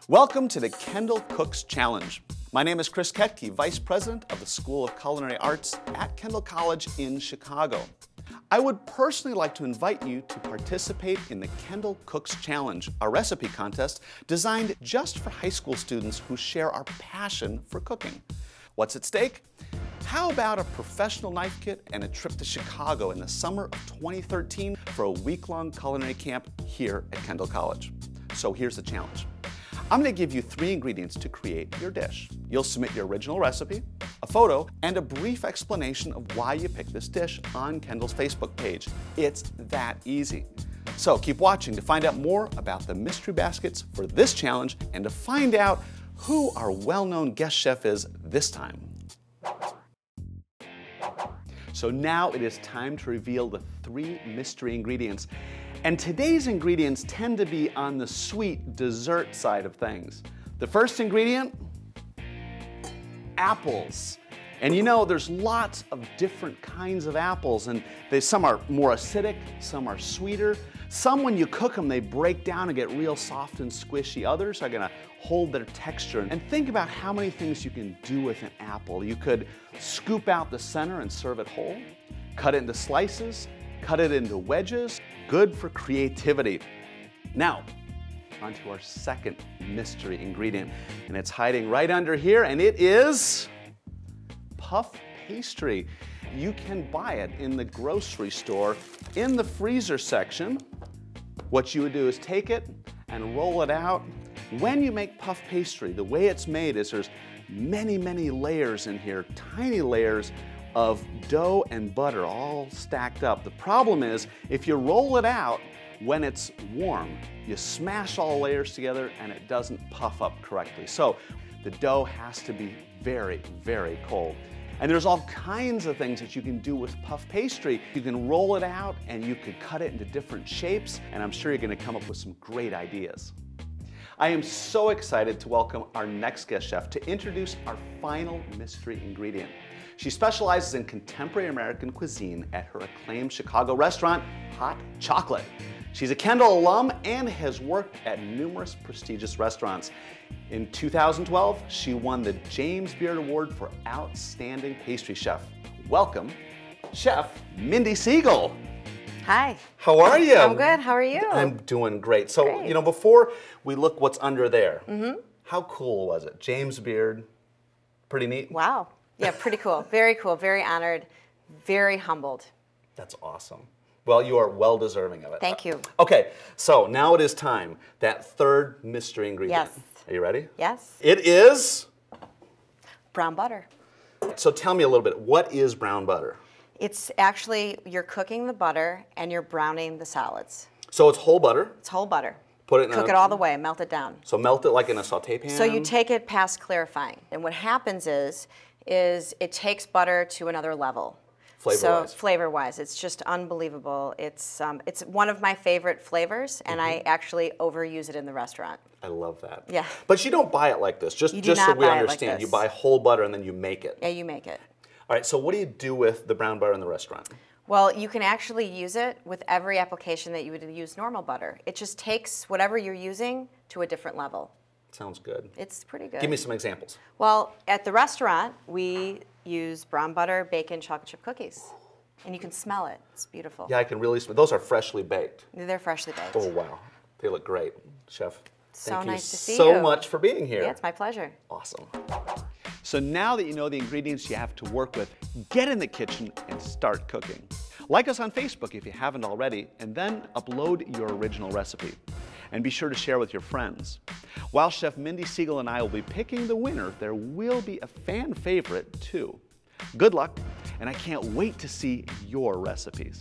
Welcome to the Kendall Cooks Challenge. My name is Chris Ketke, Vice President of the School of Culinary Arts at Kendall College in Chicago. I would personally like to invite you to participate in the Kendall Cooks Challenge, a recipe contest designed just for high school students who share our passion for cooking. What's at stake? How about a professional knife kit and a trip to Chicago in the summer of 2013 for a week-long culinary camp here at Kendall College? So here's the challenge. I'm going to give you 3 ingredients to create your dish. You'll submit your original recipe, a photo, and a brief explanation of why you picked this dish on Kendall's Facebook page. It's that easy. So keep watching to find out more about the mystery baskets for this challenge and to find out who our well-known guest chef is this time. So now it is time to reveal the 3 mystery ingredients. And today's ingredients tend to be on the sweet dessert side of things. The first ingredient, apples. And you know, there's lots of different kinds of apples, and some are more acidic, some are sweeter. Some, when you cook them, they break down and get real soft and squishy. Others are gonna hold their texture. And think about how many things you can do with an apple. You could scoop out the center and serve it whole, cut it into slices, cut it into wedges. Good for creativity. Now, on to our second mystery ingredient, and it's hiding right under here, and it is puff pastry. You can buy it in the grocery store in the freezer section. What you would do is take it and roll it out. When you make puff pastry, the way it's made is there's many, many layers in here, tiny layers of dough and butter all stacked up. The problem is, if you roll it out when it's warm, you smash all the layers together and it doesn't puff up correctly. So the dough has to be very, very cold. And there's all kinds of things that you can do with puff pastry. You can roll it out and you could cut it into different shapes, and I'm sure you're gonna come up with some great ideas. I am so excited to welcome our next guest chef to introduce our final mystery ingredient. She specializes in contemporary American cuisine at her acclaimed Chicago restaurant, Hot Chocolate. She's a Kendall alum and has worked at numerous prestigious restaurants. In 2012, she won the James Beard Award for Outstanding Pastry Chef. Welcome, Chef Mindy Siegel. Hi. How are you? I'm good. How are you? I'm doing great. So, Great. you know, before we look what's under there, how cool was it? James Beard, pretty neat? Wow. Yeah, pretty cool. Very cool. Very honored. Very humbled. That's awesome. Well, you are well deserving of it. Thank you. Okay, so now it is time. That third mystery ingredient. Yes. Are you ready? Yes. It is? Brown butter. So tell me a little bit, what is brown butter? It's actually, you're cooking the butter and you're browning the salads. So it's whole butter? It's whole butter. Put it in Cook it all the way, melt it down. So melt it like in a saute pan? So you take it past clarifying. And what happens is it takes butter to another level. Flavor-wise. So flavor-wise, it's just unbelievable. It's one of my favorite flavors, and I actually overuse it in the restaurant. I love that. Yeah. But you don't buy it like this, just so we understand. You buy whole butter and then you make it. Yeah, you make it. All right, so what do you do with the brown butter in the restaurant? Well, you can actually use it with every application that you would use normal butter. It just takes whatever you're using to a different level. Sounds good. It's pretty good. Give me some examples. Well, at the restaurant, we use brown butter, bacon, chocolate chip cookies. And you can smell it. It's beautiful. Yeah, I can really smell. Those are freshly baked. They're freshly baked. Oh, wow. They look great. Chef, So nice to see thank you you so much for being here. Yeah, it's my pleasure. Awesome. So now that you know the ingredients you have to work with, get in the kitchen and start cooking. Like us on Facebook if you haven't already, and then upload your original recipe. And be sure to share with your friends. While Chef Mindy Siegel and I will be picking the winner, there will be a fan favorite too. Good luck, and I can't wait to see your recipes.